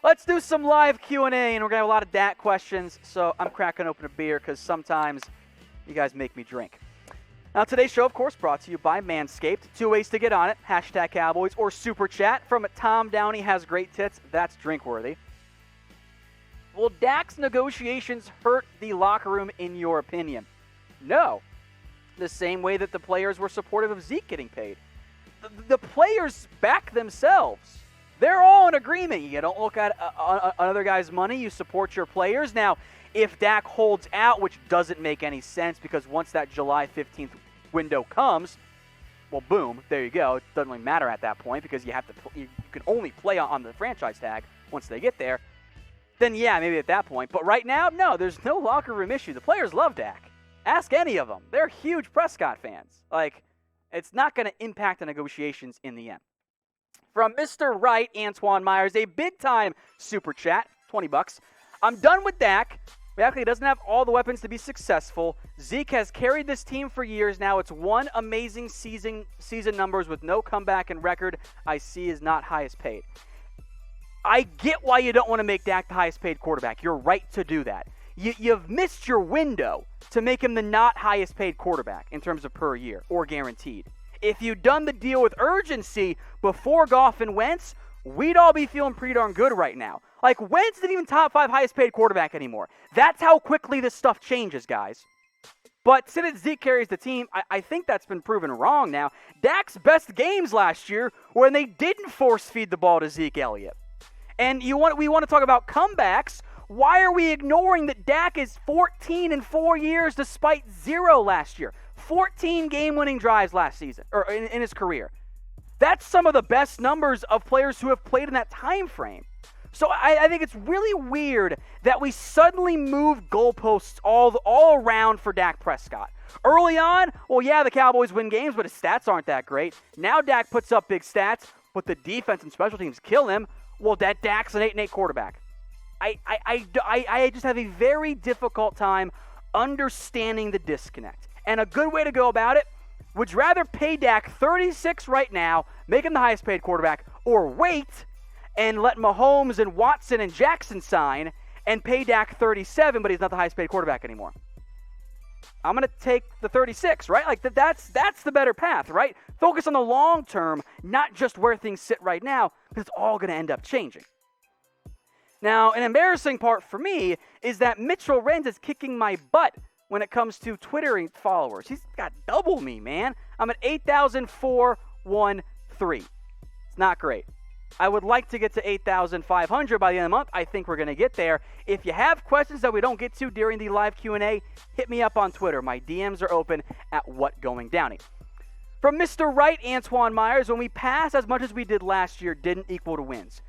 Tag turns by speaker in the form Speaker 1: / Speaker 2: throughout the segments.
Speaker 1: Let's do some live Q&A, and we're going to have a lot of Dak questions, so I'm cracking open a beer because sometimes you guys make me drink. Now, today's show, of course, brought to you by Manscaped. 2 ways to get on it, #Cowboys or Super Chat. From Tom Downey has great tits. That's drink-worthy. Will Dak's negotiations hurt the locker room, in your opinion? No. The same way that the players were supportive of Zeke getting paid. The players back themselves. They're all in agreement. You don't look at another guy's money. You support your players. Now, if Dak holds out, which doesn't make any sense because once that July 15th window comes, well, boom, there you go. It doesn't really matter at that point because you can only play on the franchise tag once they get there. Then, yeah, maybe at that point. But right now, no, there's no locker room issue. The players love Dak. Ask any of them. They're huge Prescott fans. It's not going to impact the negotiations in the end. From Mr. Wright, Antoine Myers, a big-time super chat, $20. I'm done with Dak. He doesn't have all the weapons to be successful. Zeke has carried this team for years now. It's one amazing season numbers with no comeback and record. I see is not highest paid. I get why you don't want to make Dak the highest paid quarterback. You're right to do that. You've missed your window to make him the not highest paid quarterback in terms of per year or guaranteed. If you'd done the deal with urgency before Goff and Wentz, we'd all be feeling pretty darn good right now. Wentz isn't even top 5 highest paid quarterback anymore. That's how quickly this stuff changes, guys. But since Zeke carries the team, I think that's been proven wrong now. Dak's best games last year were when they didn't force feed the ball to Zeke Elliott. And we want to talk about comebacks. Why are we ignoring that Dak is 14 in 4 years despite 0 last year? 14 game-winning drives last season, or in his career. That's some of the best numbers of players who have played in that time frame. So I think it's really weird that we suddenly moved goalposts all around for Dak Prescott. Early on, well, yeah, the Cowboys win games, but his stats aren't that great. Now Dak puts up big stats, but the defense and special teams kill him. Well, Dak's an 8-8 quarterback. I just have a very difficult time understanding the disconnect. And a good way to go about it, would you rather pay Dak $36 right now, make him the highest paid quarterback, or wait and let Mahomes and Watson and Jackson sign and pay Dak $37, but he's not the highest paid quarterback anymore? I'm going to take the 36, right? That's the better path, right? Focus on the long term, not just where things sit right now, because it's all going to end up changing. Now, an embarrassing part for me is that Mitchell Renz is kicking my butt when it comes to Twittering followers. He's got double me, man. I'm at 8,413. It's not great. I would like to get to 8,500 by the end of the month. I think we're going to get there. If you have questions that we don't get to during the live Q&A, hit me up on Twitter. My DMs are open at WhatGoingDowney. From Mr. Wright, Antoine Myers, when we pass as much as we did last year didn't equal to wins.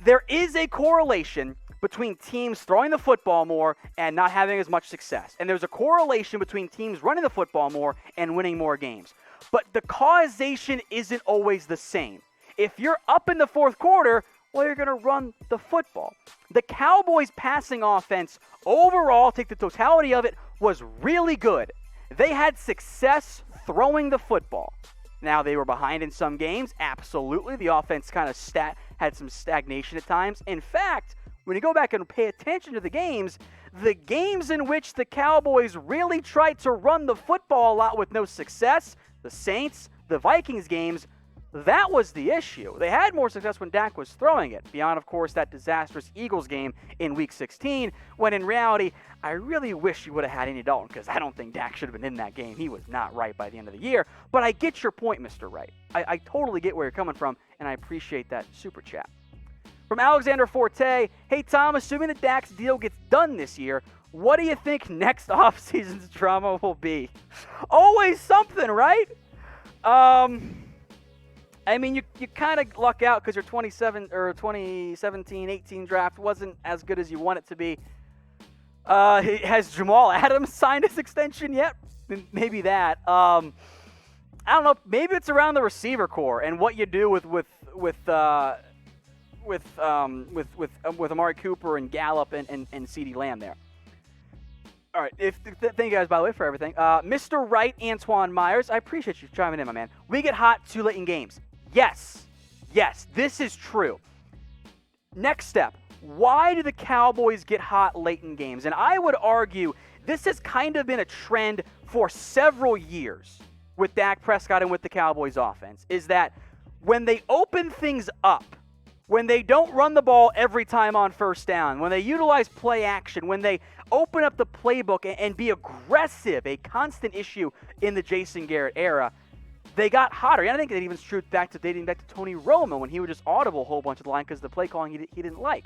Speaker 1: There is a correlation between teams throwing the football more and not having as much success. And there's a correlation between teams running the football more and winning more games. But the causation isn't always the same. If you're up in the fourth quarter, well, you're going to run the football. The Cowboys' passing offense overall, take the totality of it, was really good. They had success throwing the football. Now, they were behind in some games. Absolutely. The offense kind of had some stagnation at times. In fact, when you go back and pay attention to the games in which the Cowboys really tried to run the football a lot with no success, the Saints, the Vikings games, that was the issue. They had more success when Dak was throwing it, beyond, of course, that disastrous Eagles game in Week 16, when in reality, I really wish you would have had Andy Dalton, because I don't think Dak should have been in that game. He was not right by the end of the year. But I get your point, Mr. Wright. I totally get where you're coming from, and I appreciate that super chat. From Alexander Forte, hey, Tom, assuming that Dak's deal gets done this year, what do you think next offseason's drama will be? Always something, right? I mean, you kind of luck out because your 2017-18 draft wasn't as good as you want it to be. Has Jamal Adams signed his extension yet? Maybe that. I don't know. Maybe it's around the receiver core and what you do with Amari Cooper and Gallup and CeeDee Lamb there. All right. Thank you guys, by the way, for everything. Mr. Wright, Antoine Myers, I appreciate you chiming in, my man. We get hot too late in games. Yes, this is true. Next step, Why do the Cowboys get hot late in games? And I would argue this has kind of been a trend for several years with Dak Prescott and with the Cowboys offense, is that when they open things up, when they don't run the ball every time on first down, when they utilize play action, when they open up the playbook and be aggressive, a constant issue in the Jason Garrett era, they got hotter. And I think that even true dating back to Tony Romo when he would just audible a whole bunch of the line because the play calling he didn't like.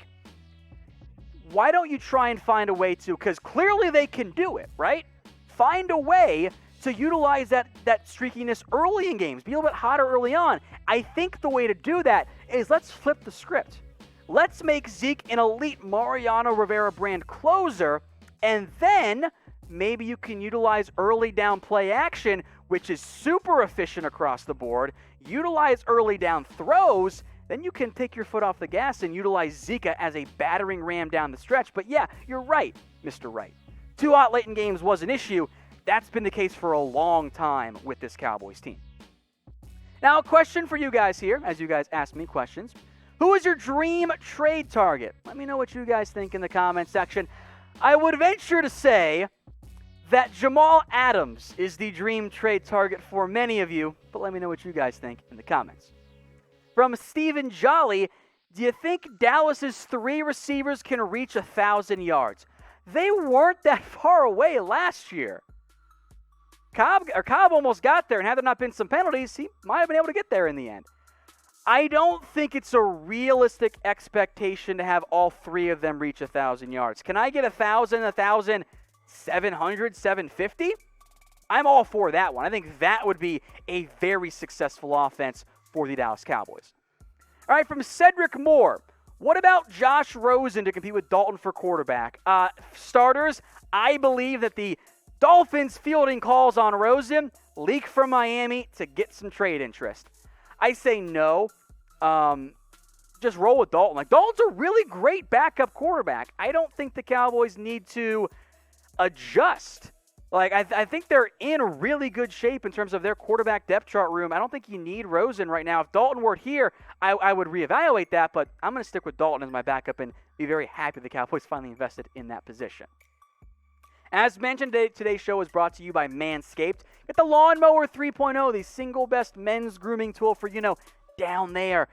Speaker 1: Why don't you try and find a way to, because clearly they can do it, right? Find a way to utilize that streakiness early in games. Be a little bit hotter early on. I think the way to do that is let's flip the script. Let's make Zeke an elite Mariano Rivera brand closer, and then maybe you can utilize early down play action, which is super efficient across the board. Utilize early down throws, then you can take your foot off the gas and utilize Zeke as a battering ram down the stretch. But yeah, you're right, Mr. Right. Too hot late in games was an issue. That's been the case for a long time with this Cowboys team. Now, a question for you guys here, as you guys ask me questions. Who is your dream trade target? Let me know what you guys think in the comment section. I would venture to say that Jamal Adams is the dream trade target for many of you, but let me know what you guys think in the comments. From Stephen Jolly, do you think Dallas's 3 receivers can reach 1,000 yards? They weren't that far away last year. Cobb almost got there, and had there not been some penalties, he might have been able to get there in the end. I don't think it's a realistic expectation to have all 3 of them reach 1,000 yards. Can I get 1,000, 1,700, 750? I'm all for that one. I think that would be a very successful offense for the Dallas Cowboys. All right, from Cedric Moore. What about Josh Rosen to compete with Dalton for quarterback? Starters, I believe that the Dolphins fielding calls on Rosen leak from Miami to get some trade interest. I say no. Just roll with Dalton. Like, Dalton's a really great backup quarterback. I don't think the Cowboys need to adjust. Like, I think they're in really good shape in terms of their quarterback depth chart room. I don't think you need Rosen right now. If Dalton were here, I would reevaluate that, but I'm going to stick with Dalton as my backup and be very happy the Cowboys finally invested in that position. As mentioned, today's show is brought to you by Manscaped. Get the Lawnmower 3.0, the single best men's grooming tool for, down there.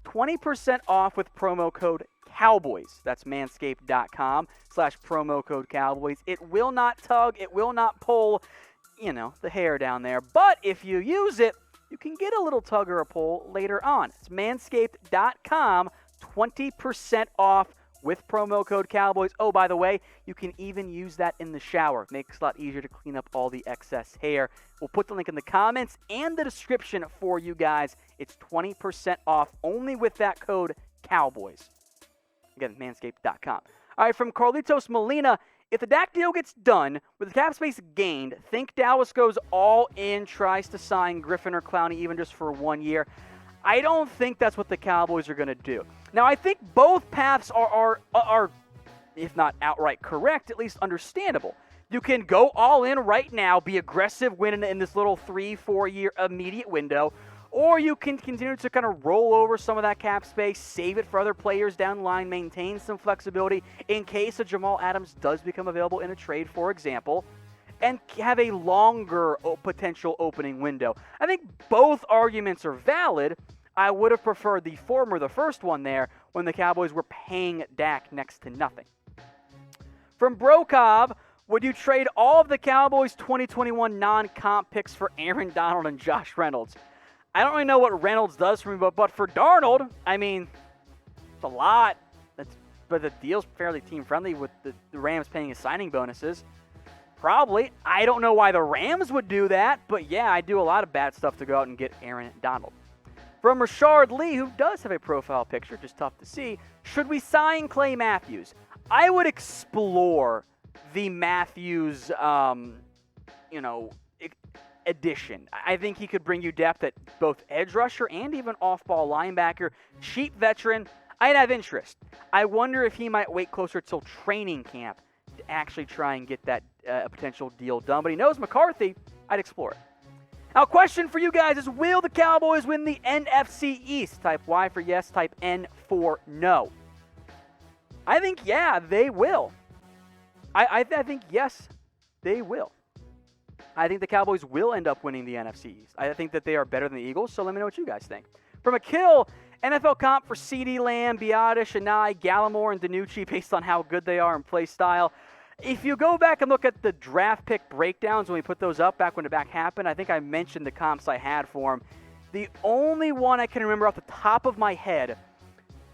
Speaker 1: 20% off with promo code Cowboys. That's manscaped.com/promo code Cowboys. It will not tug. It will not pull, the hair down there. But if you use it, you can get a little tug or a pull later on. It's manscaped.com, 20% off with promo code Cowboys. Oh, by the way, you can even use that in the shower. Makes it a lot easier to clean up all the excess hair. We'll put the link in the comments and the description for you guys. It's 20% off only with that code Cowboys. Again, manscaped.com. All right, from Carlitos Molina, if the Dak deal gets done with the cap space gained, think Dallas goes all in, tries to sign Griffen or Clowney even just for 1 year. I don't think that's what the Cowboys are going to do. Now, I think both paths are, if not outright correct, at least understandable. You can go all in right now, be aggressive, win in this little 3-4 year immediate window, or you can continue to kind of roll over some of that cap space, save it for other players down the line, maintain some flexibility in case a Jamal Adams does become available in a trade, for example, and have a longer potential opening window. I think both arguments are valid. I would have preferred the former, the first one there, when the Cowboys were paying Dak next to nothing. From Brokov, would you trade all of the Cowboys' 2021 non-comp picks for Aaron Donald and Josh Reynolds? I don't really know what Reynolds does for me, but for Darnold, I mean, it's a lot. But the deal's fairly team-friendly with the Rams paying his signing bonuses. Probably. I don't know why the Rams would do that, but yeah, I do a lot of bad stuff to go out and get Aaron Donald. From Rashard Lee, who does have a profile picture, just tough to see, should we sign Clay Matthews? I would explore the Matthews, addition. I think he could bring you depth at both edge rusher and even off-ball linebacker. Cheap veteran. I'd have interest. I wonder if he might wait closer till training camp to actually try and get that potential deal done. But he knows McCarthy. I'd explore it. Now, question for you guys is, will the Cowboys win the NFC East? Type Y for yes, type N for no. I think, yeah, they will. I think, yes, they will. I think the Cowboys will end up winning the NFC East. I think that they are better than the Eagles, so let me know what you guys think. From a kill, NFL comp for CeeDee Lamb, Biada, Chennai, Gallimore, and DiNucci based on how good they are in play style. If you go back and look at the draft pick breakdowns when we put those up back when the back happened, I think I mentioned the comps I had for them. The only one I can remember off the top of my head,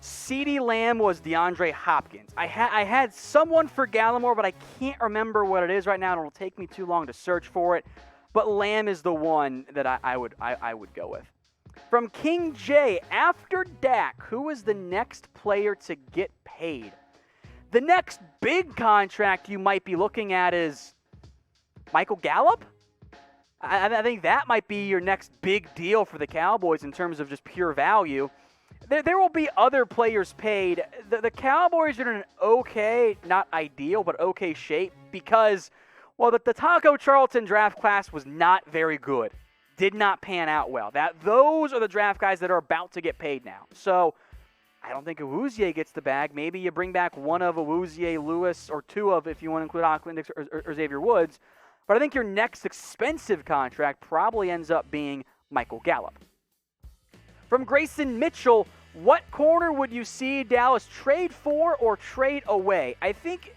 Speaker 1: CeeDee Lamb, was DeAndre Hopkins. I had someone for Gallimore, but I can't remember what it is right now, and it'll take me too long to search for it. But Lamb is the one that I would go with. From King J, after Dak, who is the next player to get paid? The next big contract you might be looking at is Michael Gallup. I think that might be your next big deal for the Cowboys in terms of just pure value. There will be other players paid. The Cowboys are in an okay, not ideal, but okay shape because, well, the Taco Charlton draft class was not very good. Did not pan out well. Those are the draft guys that are about to get paid now. So I don't think Awuzie gets the bag. Maybe you bring back one of Awuzie, Lewis, or two of, if you want to include Auckland or Xavier Woods. But I think your next expensive contract probably ends up being Michael Gallup. From Grayson Mitchell, what corner would you see Dallas trade for or trade away? I think,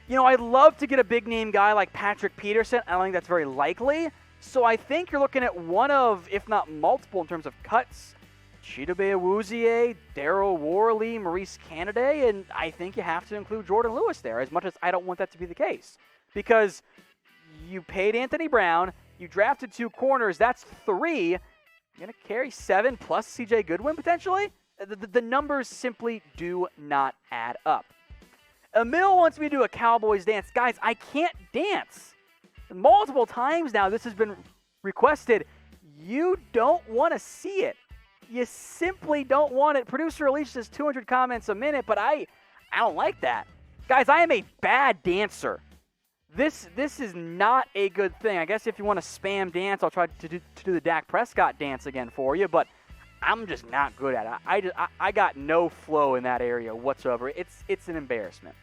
Speaker 1: I'd love to get a big-name guy like Patrick Peterson. I don't think that's very likely. So I think you're looking at one of, if not multiple in terms of cuts, Chidobe Awuzie, Daryl Worley, Maurice Canaday, and I think you have to include Jordan Lewis there, as much as I don't want that to be the case. Because you paid Anthony Brown, you drafted 2 corners, that's 3. You're going to carry 7 plus CJ Goodwin potentially? The numbers simply do not add up. Emil wants me to do a Cowboys dance. Guys, I can't dance. Multiple times now this has been requested. You don't want to see it. You simply don't want it. Producer Alicia says 200 comments a minute, but I don't like that. Guys, I am a bad dancer. This is not a good thing. I guess if you want to spam dance, I'll try to do the Dak Prescott dance again for you, but I'm just not good at it. I got no flow in that area whatsoever. It's an embarrassment.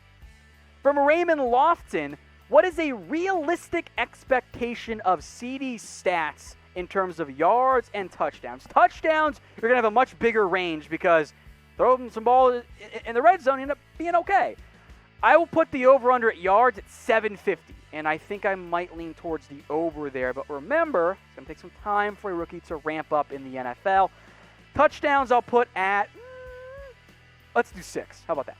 Speaker 1: From Raymond Lofton, what is a realistic expectation of CD's stats in terms of yards and touchdowns? Touchdowns, you're going to have a much bigger range because throw them some balls in the red zone, you end up being okay. I will put the over-under at yards at 750, and I think I might lean towards the over there. But remember, it's going to take some time for a rookie to ramp up in the NFL. Touchdowns I'll put at, let's do 6. How about that?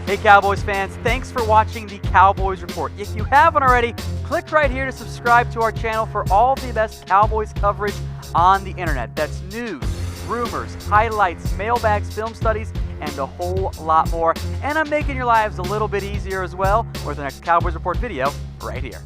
Speaker 1: Hey Cowboys fans, thanks for watching the Cowboys Report. If you haven't already, click right here to subscribe to our channel for all the best Cowboys coverage on the internet. That's news, rumors, highlights, mailbags, film studies, and a whole lot more. And I'm making your lives a little bit easier as well with the next Cowboys Report video right here.